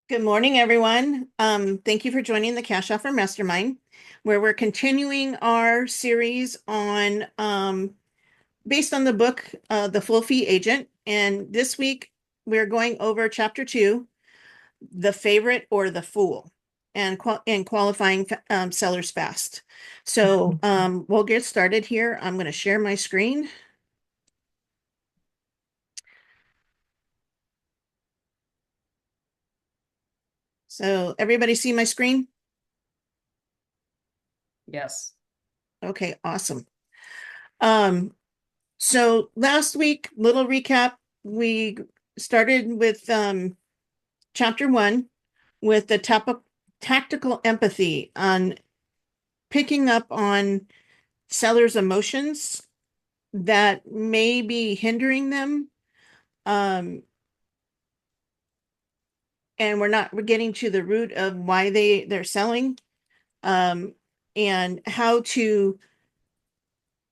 Good morning, everyone. Thank you for joining the Cash Offer Mastermind, where we're continuing our series on based on the book The Full Fee Agent. And this week we're going over chapter 2, The Favorite or the Fool, and qualifying sellers fast. So we'll get started here. I'm going to share my screen. So everybody see my screen? Yes. Okay, awesome. Um, So last week, little recap, we started with chapter 1 with the tactical empathy on picking up on sellers' emotions that may be hindering them. Um, and we're getting to the root of why they're selling, um, and how to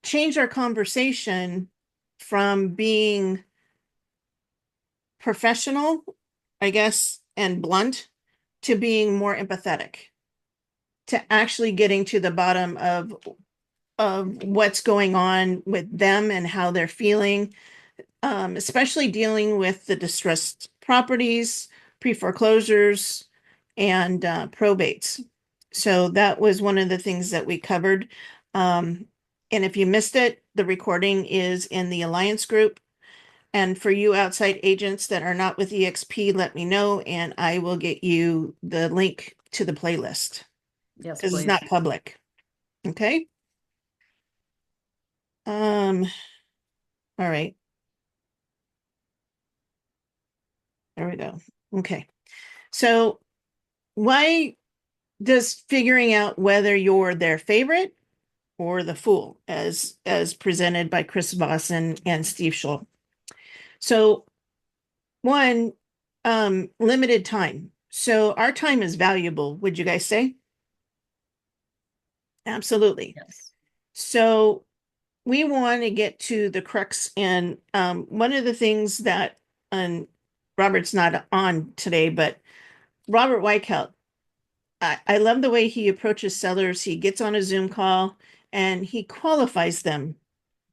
change our conversation from being professional, I guess, and blunt to being more empathetic, to actually getting to the bottom of what's going on with them and how they're feeling, especially dealing with the distressed properties, pre-foreclosures, and probates. So that was one of the things that we covered. And if you missed it, the recording is in the Alliance group. And for you outside agents that are not with EXP, let me know and I will get you the link to the playlist Yes, because it's please. not public. Okay. Um, all right. There we go. Okay. So why does figuring out whether you're their favorite or the fool as presented by Chris Voss and Steve Schul? So one, limited time. So our time is valuable, would you guys say? Absolutely. Yes. So we want to get to the crux. And one of the things that, and Robert's not on today, but Robert Weichelt, I love the way he approaches sellers. He gets on a Zoom call and he qualifies them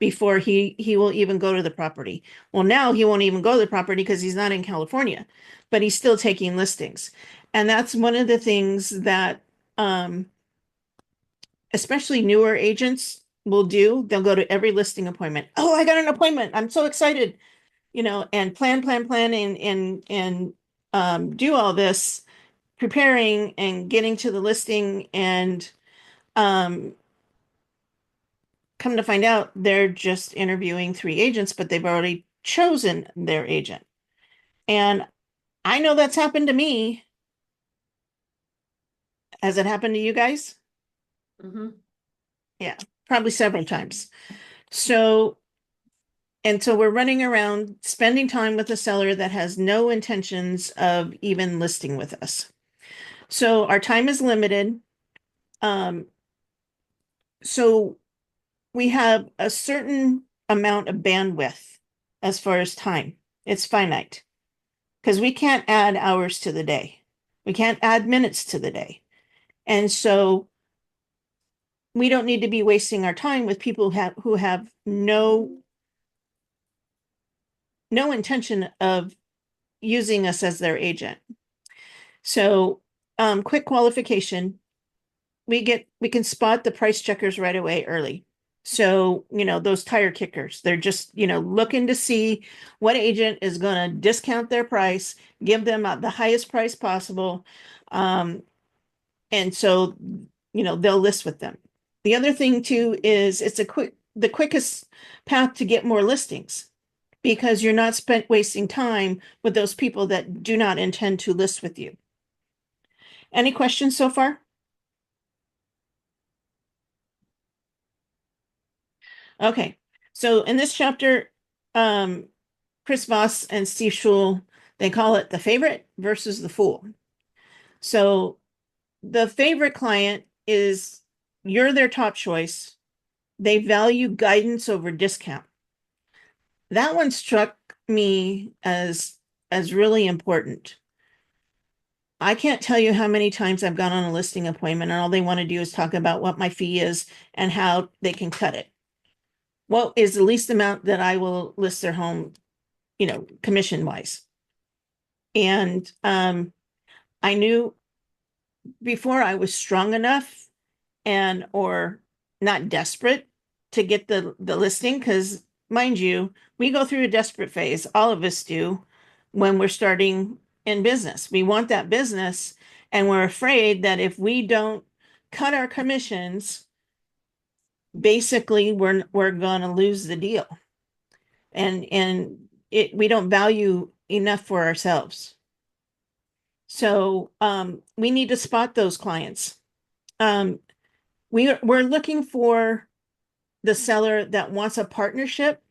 before he will even go to the property. Well, now he won't even go to the property because he's not in California, but he's still taking listings. And that's one of the things that um, especially newer agents will do. They'll go to every listing appointment. Oh, I got an appointment. I'm so excited, and plan, and do all this preparing and getting to the listing, and um come to find out they're just interviewing 3 agents, but they've already chosen their agent. And I know that's happened to me. Has it happened to you guys? Hmm. Yeah, probably several times. So And so we're running around spending time with a seller that has no intentions of even listing with us. So our time is limited. Um, so we have a certain amount of bandwidth as far as time. It's finite because we can't add hours to the day. We can't add minutes to the day. And so we don't need to be wasting our time with people who have no intention of using us as their agent. So, quick qualification, we can spot the price checkers right away early. So, those tire kickers, they're just, looking to see what agent is going to discount their price, give them the highest price possible. Um, and so, they'll list with them. The other thing too is the quickest path to get more listings because you're not spent wasting time with those people that do not intend to list with you. Any questions so far? Okay. So in this chapter, um, Chris Voss and Steve Schul, they call it the favorite versus the fool. So the favorite client is you're their top choice. They value guidance over discount. That one struck me as really important. I can't tell you how many times I've gone on a listing appointment and all they want to do is talk about what my fee is and how they can cut it. What is the least amount that I will list their home, commission wise? And I knew before I was strong enough and or not desperate to get the listing, because mind you, we go through a desperate phase. All of us do when we're starting in business. We want that business, and we're afraid that if we don't cut our commissions, basically we're going to lose the deal. And we don't value enough for ourselves. So we need to spot those clients. Um, we're looking for the seller that wants a partnership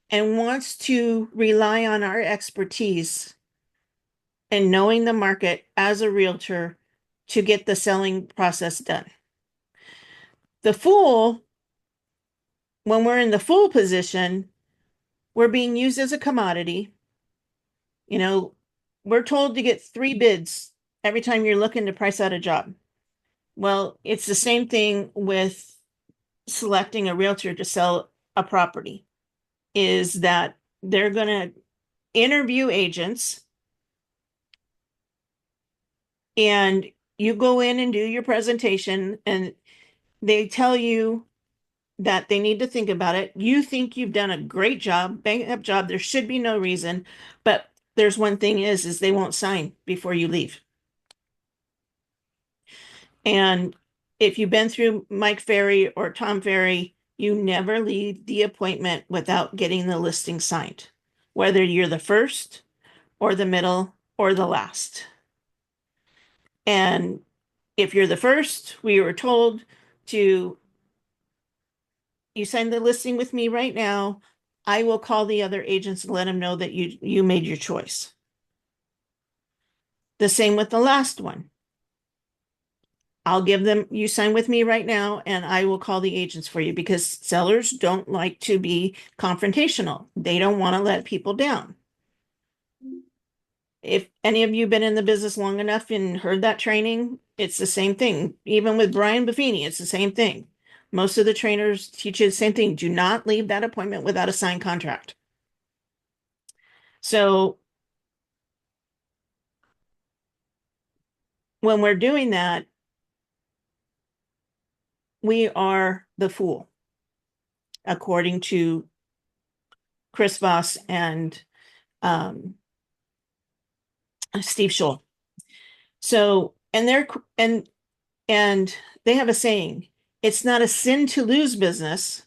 and wants to rely on our expertise and knowing the market as a realtor to get the selling process done. The fool, when we're in the fool position, we're being used as a commodity. You know, we're told to get 3 bids every time you're looking to price out a job. Well, it's the same thing with selecting a realtor to sell a property, is that they're going to interview agents and you go in and do your presentation and they tell you that they need to think about it. You think you've done a great job, bang up job. There should be no reason, but there's one thing is they won't sign before you leave. And if you've been through Mike Ferry or Tom Ferry, you never leave the appointment without getting the listing signed, whether you're the first or the middle or the last. And if you're the first, we were told to, you sign the listing with me right now. I will call the other agents and let them know that you made your choice. The same with the last one. I'll give them, you sign with me right now, and I will call the agents for you because sellers don't like to be confrontational. They don't want to let people down. If any of you been in the business long enough and heard that training, it's the same thing. Even with Brian Buffini, it's the same thing. Most of the trainers teach you the same thing. Do not leave that appointment without a signed contract. So when we're doing that, we are the fool, according to Chris Voss and um, Steve Scholl. So, and they have a saying: it's not a sin to lose business;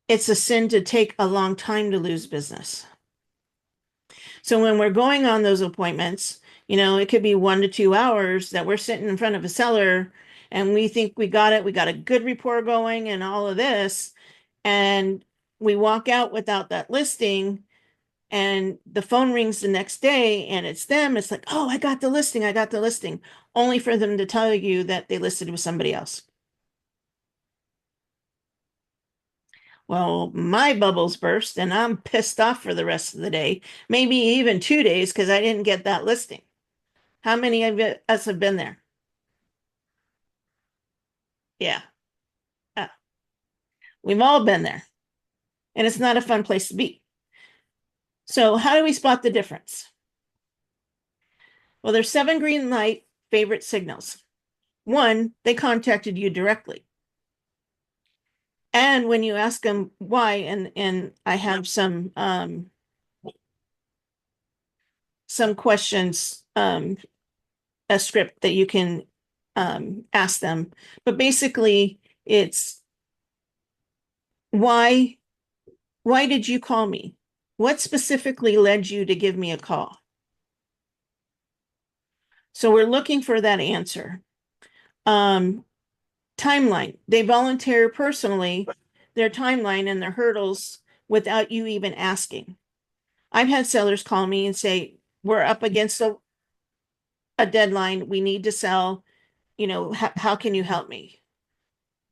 it's a sin to take a long time to lose business. So when we're going on those appointments, it could be 1 to 2 hours that we're sitting in front of a seller and we think we got it, we got a good rapport going and all of this, and we walk out without that listing and the phone rings the next day and it's them. It's like, oh, I got the listing, only for them to tell you that they listed with somebody else. Well, my bubbles burst and I'm pissed off for the rest of the day, maybe even 2 days because I didn't get that listing. How many of us have been there? Yeah, uh, we've all been there, and it's not a fun place to be. So, how do we spot the difference? Well, there's 7 green light favorite signals. One, they contacted you directly. And when you ask them why, and I have some questions, a script that you can ask them. But basically, it's why why did you call me? What specifically led you to give me a call? So we're looking for that answer. Um, Timeline. They volunteer personally their timeline and their hurdles without you even asking. I've had sellers call me and say, we're up against a deadline. We need to sell. How can you help me?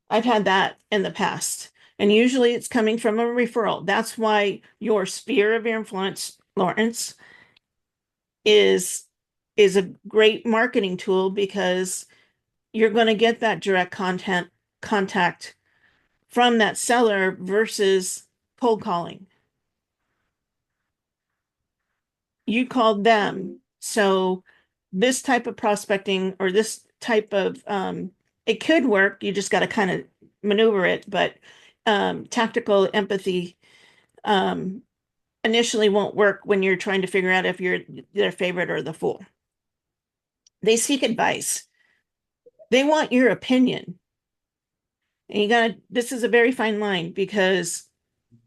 I've had that in the past. And usually it's coming from a referral. That's why your sphere of influence, Lawrence, is is a great marketing tool because you're going to get that direct contact from that seller versus cold calling. You called them. So this type of prospecting or this type of it could work. You just got to kind of maneuver it, but tactical empathy um, initially won't work when you're trying to figure out if you're their favorite or the fool. They seek advice. They want your opinion. And you gotta, this is a very fine line because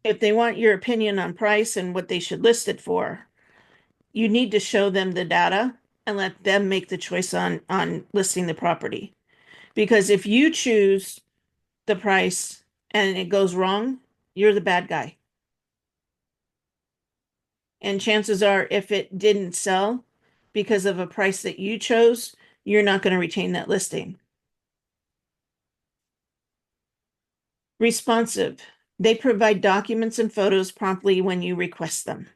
if they want your opinion on price and what they should list it for, you need to show them the data and let them make the choice on listing the property. Because if you choose the price and it goes wrong, you're the bad guy. And chances are, if it didn't sell because of a price that you chose, you're not going to retain that listing. Responsive. They provide documents and photos promptly when you request them.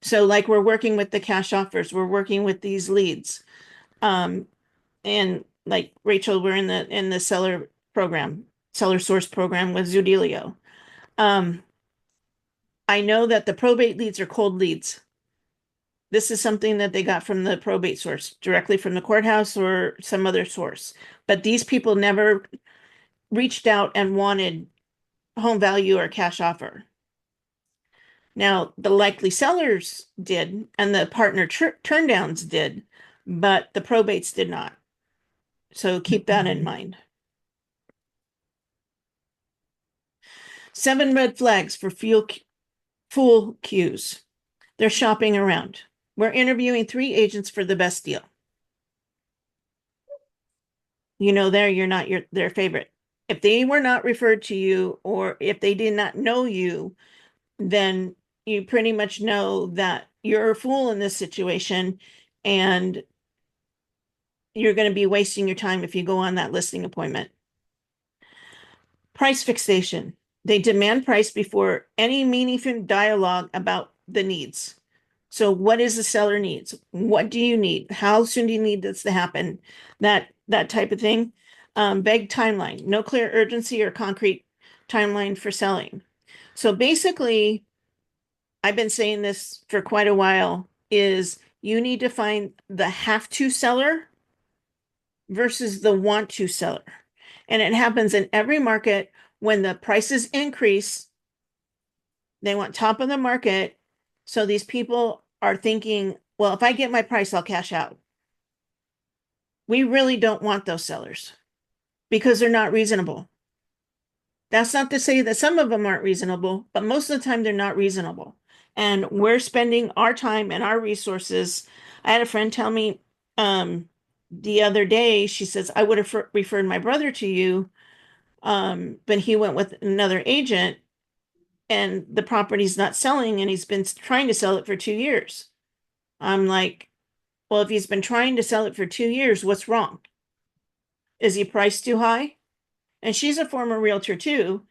So, like we're working with the cash offers, we're working with these leads. Um, and like Rachel, we're in the seller program, seller source program with Zudilio. Um, I know that the probate leads are cold leads. This is something that they got from the probate source, directly from the courthouse or some other source. But these people never reached out and wanted home value or cash offer. Now, the likely sellers did, and the partner turndowns did, but the probates did not. So keep that in mind. 7 red flags for fool cues. They're shopping around. We're interviewing 3 agents for the best deal. You know, you're not their favorite. If they were not referred to you or if they did not know you, then you pretty much know that you're a fool in this situation and you're going to be wasting your time if you go on that listing appointment. Price fixation. They demand price before any meaningful dialogue about the needs. So what is the seller needs? What do you need? How soon do you need this to happen? That type of thing. Vague timeline. No clear urgency or concrete timeline for selling. So basically, I've been saying this for quite a while, is you need to find the have to seller versus the want to seller. And it happens in every market when the prices increase, they want top of the market. So these people are thinking, well, if I get my price, I'll cash out. We really don't want those sellers because they're not reasonable. That's not to say that some of them aren't reasonable, but most of the time they're not reasonable. And we're spending our time and our resources. I had a friend tell me the other day, she says, I would have referred my brother to you, but he went with another agent and the property's not selling and he's been trying to sell it for 2 years. I'm like, well, if he's been trying to sell it for 2 years, what's wrong? Is he priced too high? And she's a former realtor too.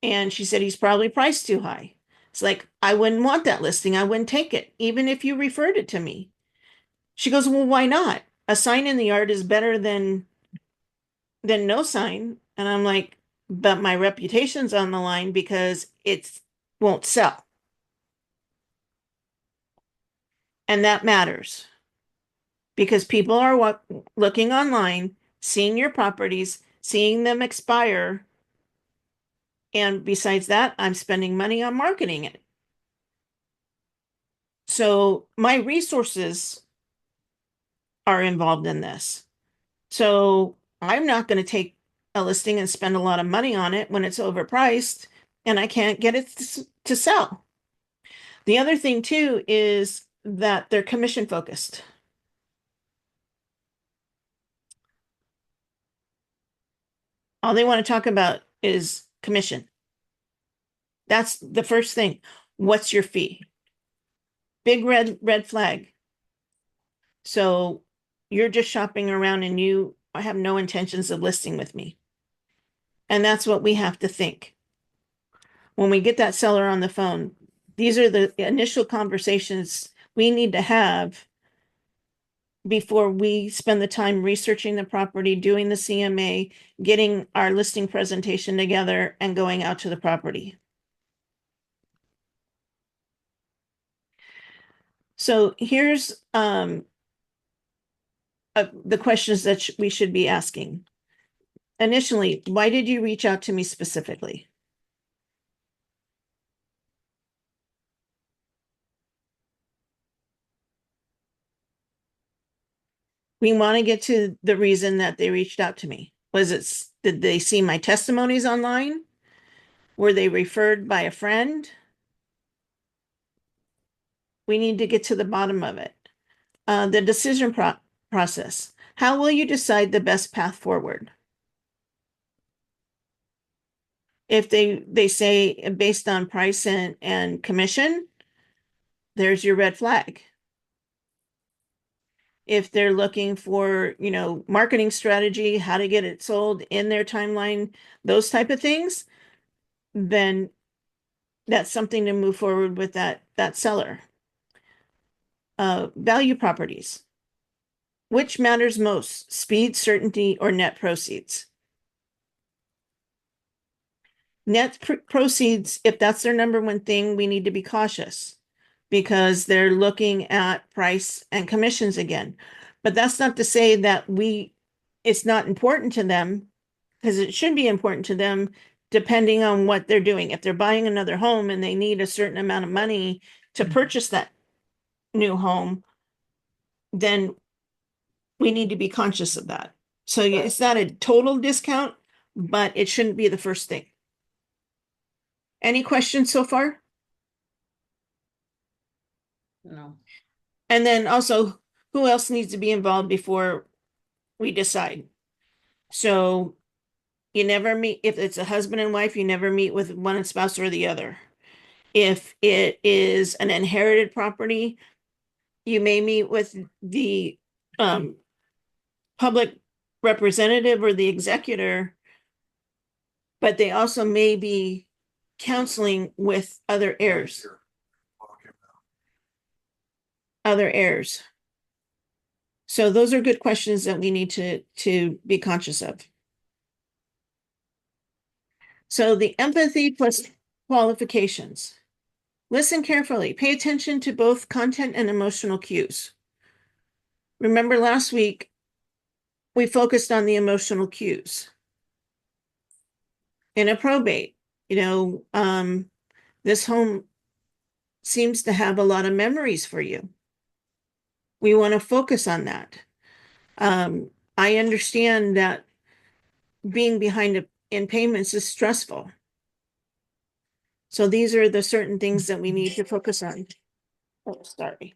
And she said he's probably priced too high. It's like, I wouldn't want that listing. I wouldn't take it, even if you referred it to me. She goes, well, why not? A sign in the yard is better than no sign. And I'm like, but my reputation's on the line because it won't sell. And that matters because people are looking online, seeing your properties, seeing them expire. And besides that, I'm spending money on marketing it. So my resources are involved in this. So I'm not going to take a listing and spend a lot of money on it when it's overpriced and I can't get it to sell. The other thing too is that they're commission focused. All they want to talk about is commission. That's the first thing. What's your fee? Big red flag. So you're just shopping around and you have no intentions of listing with me. And that's what we have to think. When we get that seller on the phone, these are the initial conversations we need to have before we spend the time researching the property, doing the CMA, getting our listing presentation together, and going out to the property. So here's the questions that we should be asking. Initially, why did you reach out to me specifically? We want to get to the reason that they reached out to me. Did they see my testimonies online? Were they referred by a friend? We need to get to the bottom of it. The decision process. How will you decide the best path forward? If they say based on price and commission, there's your red flag. If they're looking for, marketing strategy, how to get it sold in their timeline, those type of things, then that's something to move forward with that seller. Value properties. Which matters most, speed, certainty, or net proceeds? Net proceeds, if that's their number one thing, we need to be cautious because they're looking at price and commissions again. But that's not to say that it's not important to them, because it should be important to them depending on what they're doing. If they're buying another home and they need a certain amount of money to purchase that new home, then we need to be conscious of that. So it's not a total discount, but it shouldn't be the first thing. Any questions so far? No. And then also, who else needs to be involved before we decide? So you never meet, if it's a husband and wife, you never meet with one spouse or the other. If it is an inherited property, you may meet with the public representative or the executor, but they also may be counseling with other heirs. Other heirs. So those are good questions that we need to be conscious of. So the empathy plus qualifications. Listen carefully. Pay attention to both content and emotional cues. Remember last week, we focused on the emotional cues. In a probate, this home seems to have a lot of memories for you. We want to focus on that. I understand that being behind in payments is stressful. So these are the certain things that we need to focus on. Oh, sorry.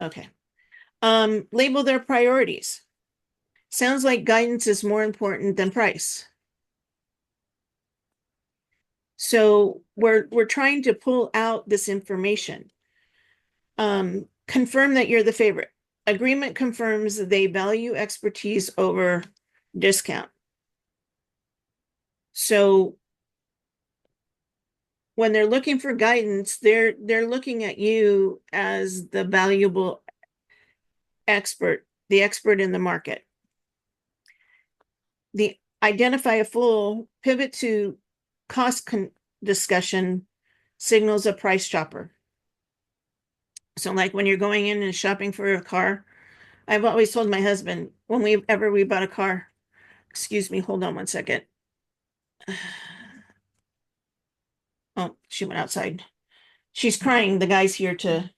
Okay. Label their priorities. Sounds like guidance is more important than price. So we're trying to pull out this information. Confirm that you're the favorite. Agreement confirms they value expertise over discount. So when they're looking for guidance, they're looking at you as the valuable expert, the expert in the market. The identify a fool, pivot to cost discussion signals a price shopper. So like when you're going in and shopping for a car, I've always told my husband when we bought a car, excuse me, hold on one second. Oh, she went outside. She's crying. The guy's here to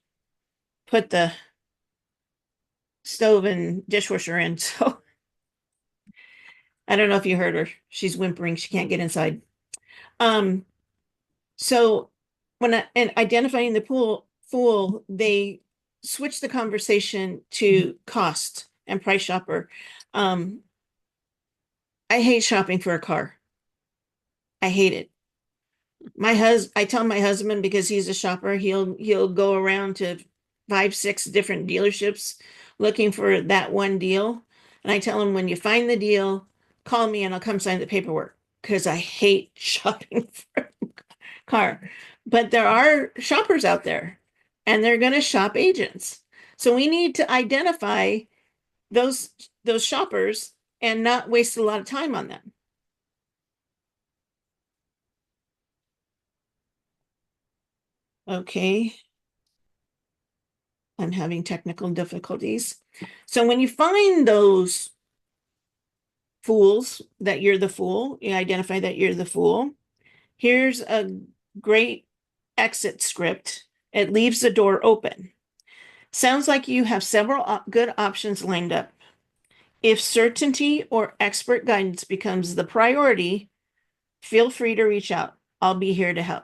put the stove and dishwasher in. So I don't know if you heard her. She's whimpering. She can't get inside. Um, so and identifying the fool, they switch the conversation to cost and price shopper. Um, I hate shopping for a car. I hate it. I tell my husband because he's a shopper, he'll go around to 5, 6 different dealerships looking for that one deal. And I tell him when you find the deal, call me and I'll come sign the paperwork because I hate shopping for a car. But there are shoppers out there and they're going to shop agents. So we need to identify those those shoppers and not waste a lot of time on them. Okay, I'm having technical difficulties. So when you find those fools that you're the fool, you identify that you're the fool. Here's a great exit script. It leaves the door open. Sounds like you have several good options lined up. If certainty or expert guidance becomes the priority, feel free to reach out. I'll be here to help.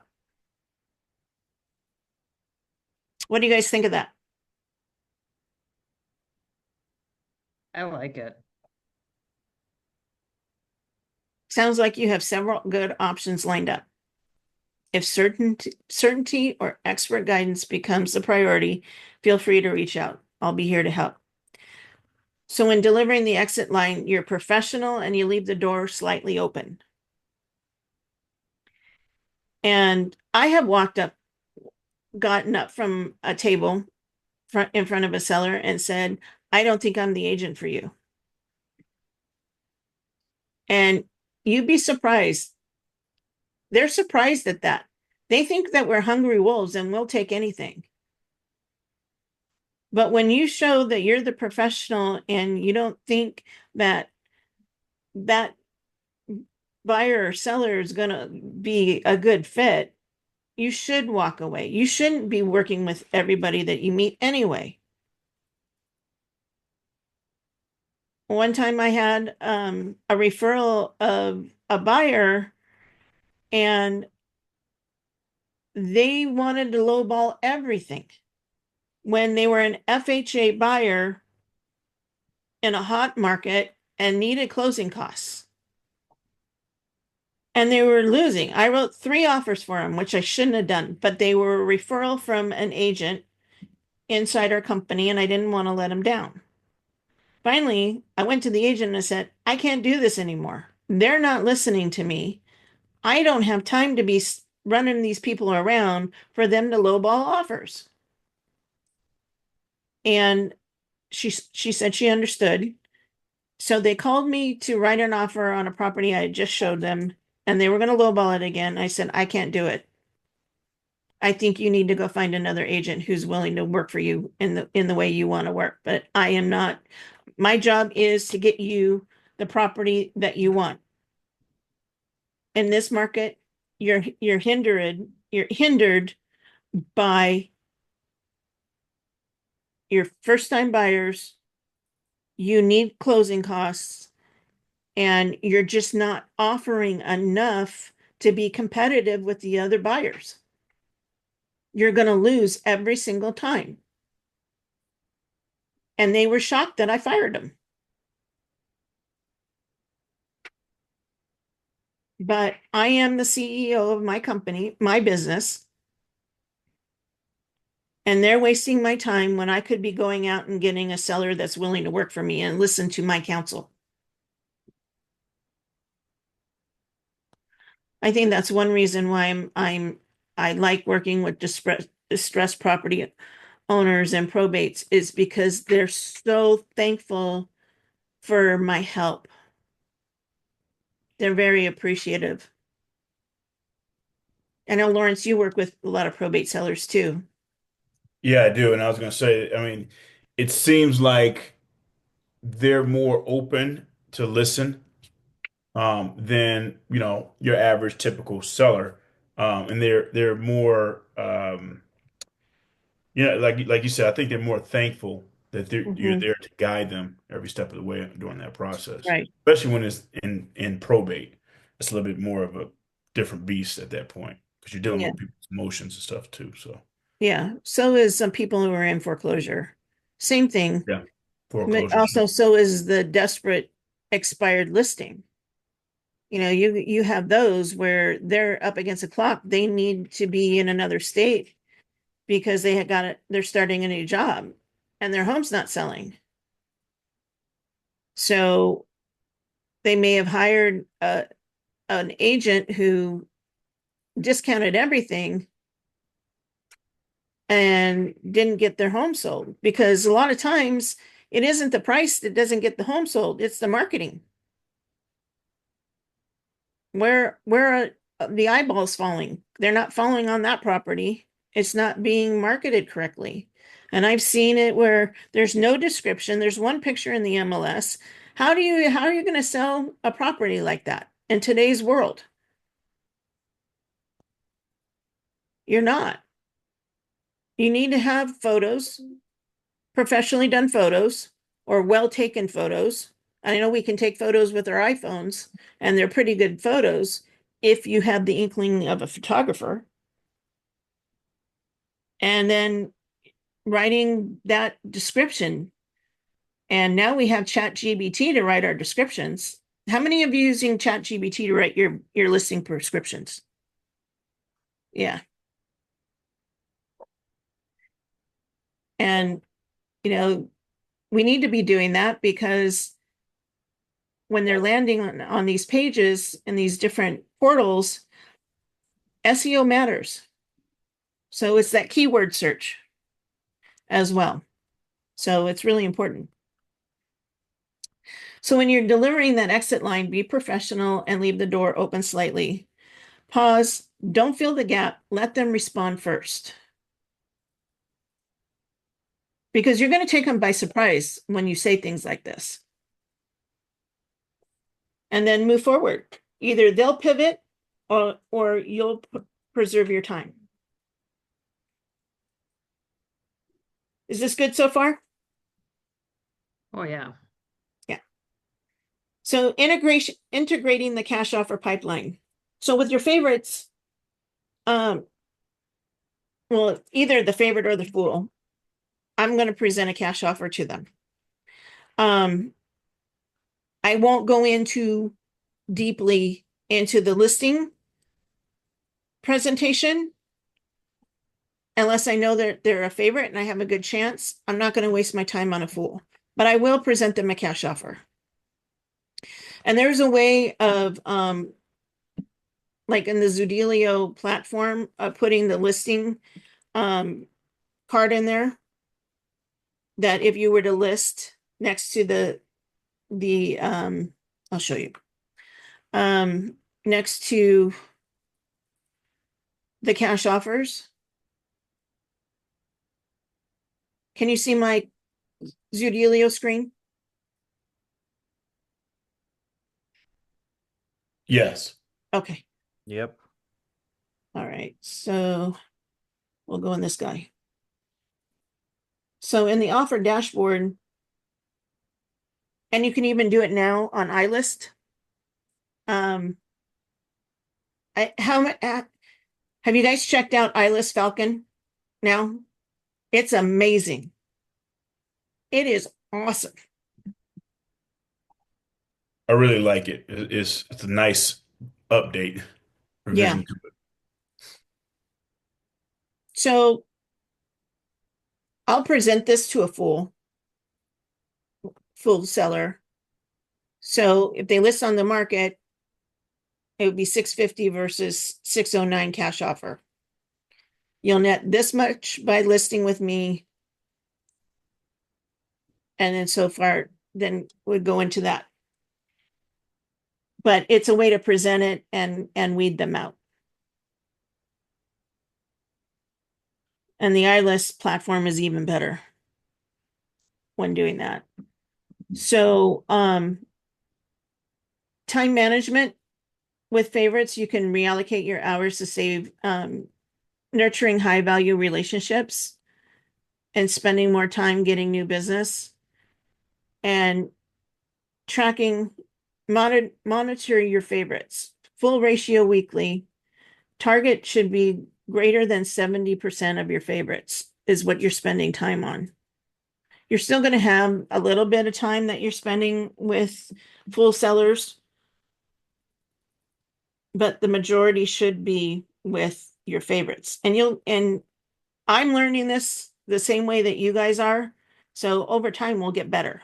What do you guys think of that? I like it. Sounds like you have several good options lined up. If certainty or expert guidance becomes the priority, feel free to reach out. I'll be here to help. So when delivering the exit line, you're professional and you leave the door slightly open. And I have gotten up from a table in front of a seller and said, I don't think I'm the agent for you. And you'd be surprised. They're surprised at that. They think that we're hungry wolves and we'll take anything. But when you show that you're the professional and you don't think that that buyer or seller is going to be a good fit, you should walk away. You shouldn't be working with everybody that you meet anyway. One time I had a referral of a buyer and they wanted to lowball everything when they were an FHA buyer in a hot market and needed closing costs. And they were losing. I wrote 3 offers for them, which I shouldn't have done, but they were a referral from an agent inside our company, and I didn't want to let them down. Finally, I went to the agent and I said, I can't do this anymore. They're not listening to me. I don't have time to be running these people around for them to lowball offers. And she said she understood. So they called me to write an offer on a property I just showed them, and they were going to lowball it again. I said, I can't do it. I think you need to go find another agent who's willing to work for you in the way you want to work. But I am not. My job is to get you the property that you want. In this market, you're hindered by your first time buyers. You need closing costs and you're just not offering enough to be competitive with the other buyers. You're going to lose every single time. And they were shocked that I fired them. But I am the CEO of my company, my business, and they're wasting my time when I could be going out and getting a seller that's willing to work for me and listen to my counsel. I think that's one reason why I like working with distressed property owners and probates is because they're so thankful for my help. They're very appreciative. I know, Lawrence, you work with a lot of probate sellers too. Yeah, I do. And I was going to say, I mean, it seems like they're more open to listen than, your average typical seller. And they're more like you said, I think they're more thankful that you're Mhm. there to guide them every step of the way during that process. Right. Especially when it's in probate. It's a little bit more of a different beast at that point because you're dealing Yeah. with people's emotions and stuff too. So Yeah. So is some people who are in foreclosure. Same thing. yeah, But foreclosures. also, so is the desperate expired listing. You have those where they're up against the clock. They need to be in another state because they had got it, they're starting a new job and their home's not selling. So they may have hired an agent who discounted everything and didn't get their home sold, because a lot of times it isn't the price that doesn't get the home sold, it's the marketing. Where are the eyeballs falling? They're not falling on that property. It's not being marketed correctly. And I've seen it where there's no description, there's one picture in the MLS. How are you going to sell a property like that in today's world? You're not. You need to have photos, professionally done photos or well taken photos. I know we can take photos with our iPhones, and they're pretty good photos if you have the inkling of a photographer. And then writing that description. And now we have ChatGPT to write our descriptions. How many of you using ChatGPT to write your listing prescriptions? Yeah. And you know, we need to be doing that, because when they're landing on these pages and these different portals, SEO matters. So it's that keyword search as well. So it's really important. So when you're delivering that exit line, be professional and leave the door open slightly. Pause, don't fill the gap, let them respond first. Because you're going to take them by surprise when you say things like this. And then move forward. Either they'll pivot, or you'll preserve your time. Is this good so far? Oh, yeah. Yeah. So integrating the cash offer pipeline. So with your favorites, well, either the favorite or the fool, I'm going to present a cash offer to them. I won't go into deeply into the listing presentation unless I know that they're a favorite and I have a good chance. I'm not going to waste my time on a fool, but I will present them a cash offer. And there's a way of, like in the Zoodealio platform, of putting the listing card in there, that if you were to list next to the I'll show you, next to the cash offers. Can you see my Zoodealio screen? Yes. Okay. Yep. All right. So we'll go in this guy. So in the offer dashboard, and you can even do it now on iList. Have you guys checked out iList Falcon now? It's amazing. It is awesome. I really like it. It's a nice update, Yeah. revision to it. So I'll present this to a full seller. So if they list on the market, it would be 650 versus 609 cash offer. You'll net this much by listing with me. And then so far, then would go into that. But it's a way to present it and weed them out. And the iList platform is even better when doing that. So time management with favorites, you can reallocate your hours to save nurturing high value relationships and spending more time getting new business, and tracking, monitor your favorites, full ratio weekly. Target should be greater than 70% of your favorites is what you're spending time on. You're still going to have a little bit of time that you're spending with full sellers, but the majority should be with your favorites. And I'm learning this the same way that you guys are. So over time, we'll get better.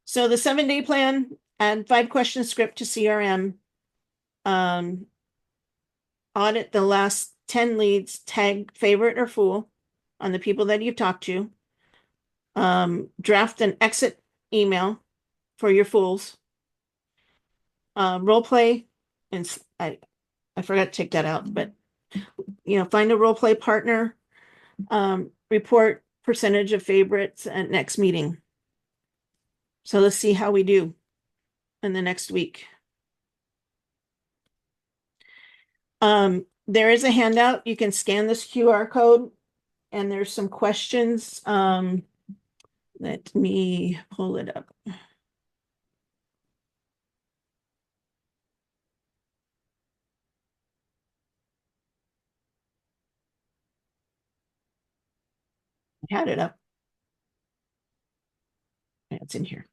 So the 7-day plan, add 5-question script to CRM. audit the last 10 leads, tag favorite or fool on the people that you've talked to. Draft an exit email for your fools. Role play, and I forgot to take that out, but find a role play partner. Report percentage of favorites at next meeting. So let's see how we do in the next week. There is a handout. You can scan this QR code and there's some questions. Let me pull it up. I had it up. Yeah, it's in here.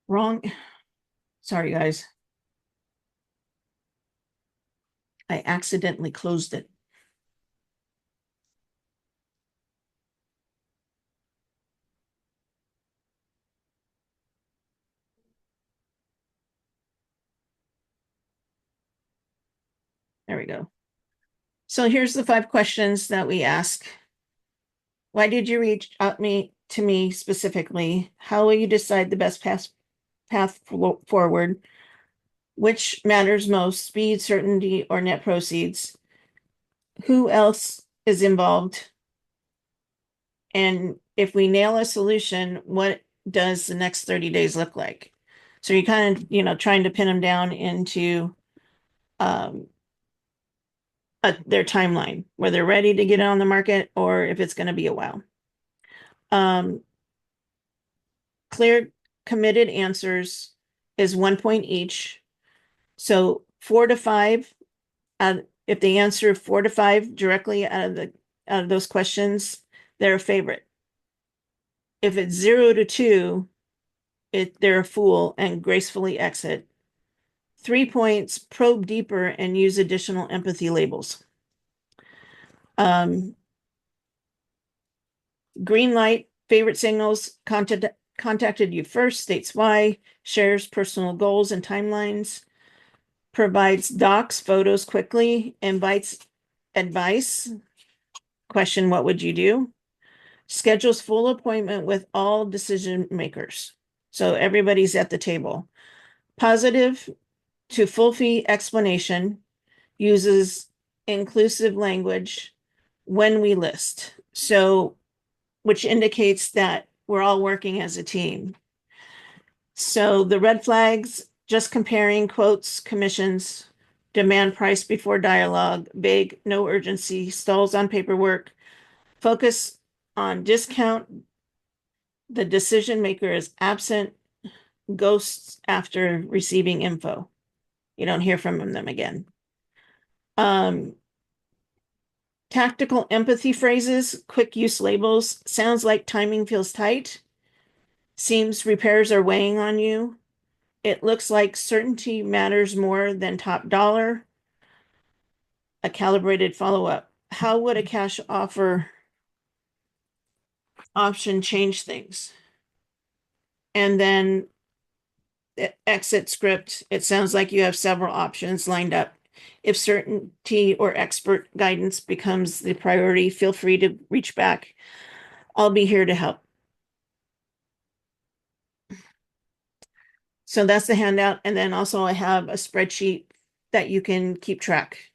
Wrong. Sorry, guys. I accidentally closed it. There we go. So here's the 5 questions that we ask. Why did you reach out to me specifically? How will you decide the best path forward? Which matters most, speed, certainty, or net proceeds? Who else is involved? And if we nail a solution, what does the next 30 days look like? So you're kind of, trying to pin them down into um, their timeline, where they're ready to get on the market or if it's going to be a while. Clear, committed answers is 1 point each. So 4 to 5, if they answer 4 to 5 directly out of those questions, they're a favorite. If it's 0 to 2, they're a fool and gracefully exit. 3 points, probe deeper and use additional empathy labels. Green light, favorite signals, contacted you first, states why, shares personal goals and timelines, provides docs, photos quickly, invites advice, question, what would you do? Schedules full appointment with all decision makers. So everybody's at the table. Positive to full fee explanation, uses inclusive language when we list. So, which indicates that we're all working as a team. So the red flags, just comparing quotes, commissions, demand price before dialogue, vague, no urgency, stalls on paperwork, focus on discount, the decision maker is absent, ghosts after receiving info. You don't hear from them again. Tactical empathy phrases, quick use labels, sounds like timing feels tight, seems repairs are weighing on you. It looks like certainty matters more than top dollar. A calibrated follow-up. How would a cash offer option change things? And then the exit script. It sounds like you have several options lined up. If certainty or expert guidance becomes the priority, feel free to reach back. I'll be here to help. So that's the handout. And then also I have a spreadsheet that you can keep track,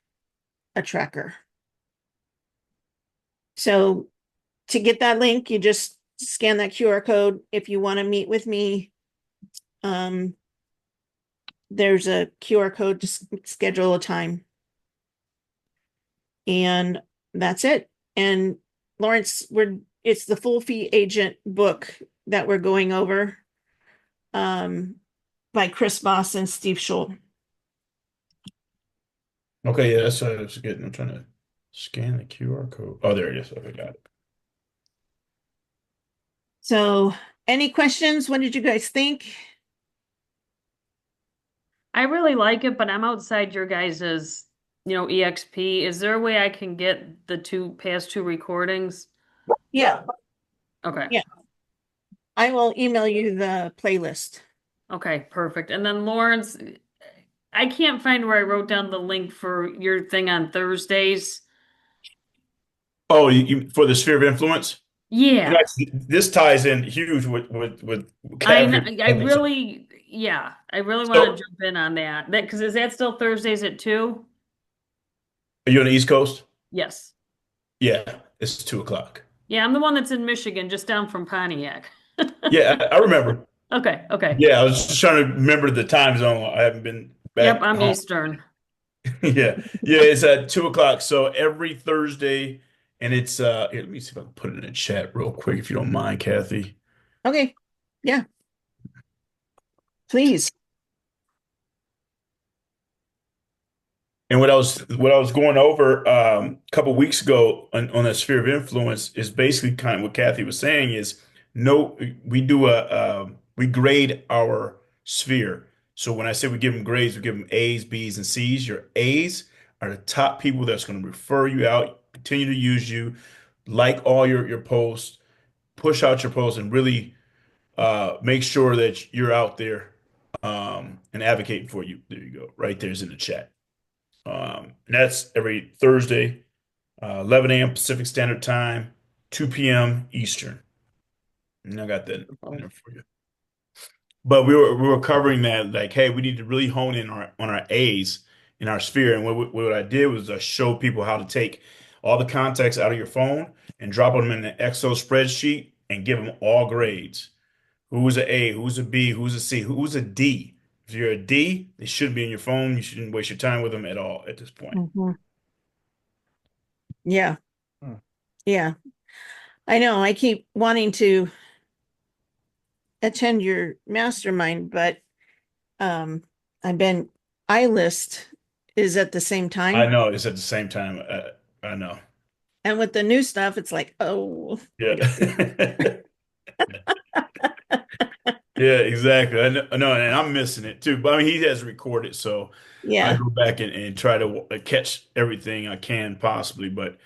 a tracker. So to get that link, you just scan that QR code. If you want to meet with me, there's a QR code to schedule a time. And that's it. And Lawrence, it's the full fee agent book that we're going over by Chris Voss and Steve Scholl. Okay, yeah, that's what I was getting. I'm trying to scan the QR code. Oh, there it is. Okay, got it. So any questions? What did you guys think? I really like it, but I'm outside your guys's EXP. Is there a way I can get the past two recordings? Yeah, Okay. yeah. I will email you the playlist. Okay, perfect. And then Lawrence, I can't find where I wrote down the link for your thing on Thursdays. Oh, for the sphere of influence? Yeah. This ties in huge with I know, Kathy. yeah, I really want So, to jump in on that. Because is that still Thursdays at 2? are you on the East Coast? Yes. Yeah, it's 2 o'clock. Yeah, I'm the one that's in Michigan, just down from Pontiac. Yeah, I remember. Okay, okay. Yeah, I was just trying to remember the time zone. I haven't been Yep, back I'm home. Eastern. Yeah, yeah, it's at 2 o'clock. So every Thursday, and it's here, let me see if I can put it in the chat real quick, if you don't mind, Kathy. Okay. Yeah, please. And what I was going over a couple weeks ago on that sphere of influence is basically kind of what Kathy was saying is no, we grade our sphere. So when I say we give them grades, we give them A's, B's, and C's. Your A's are the top people that's going to refer you out, continue to use you, like all your posts, push out your posts, and really make sure that you're out there and advocating for you. There you go. Right there's in the chat. And that's every Thursday, 11 a.m. Pacific Standard Time, 2 p.m. Eastern. And I got that in there for you. But we were covering that like, hey, we need to really hone in on our A's in our sphere. And what I did was show people how to take all the contacts out of your phone and drop them in an Excel spreadsheet and give them all grades. Who's a A? Who's a B? Who's a C? Who's a D? If you're a D, they should be in your phone. You shouldn't waste your time with them at all at this point. Mhm. Yeah, yeah. I know. I keep wanting to attend your mastermind, but um I've been iList is at the same I time. know it's at the same time. I know. And with the new stuff, it's like, oh, I gotta be. Yeah. Yeah, exactly. I know, and I'm missing it too. But I mean, he has recorded, so I Yeah. go back and try to catch everything I can possibly. But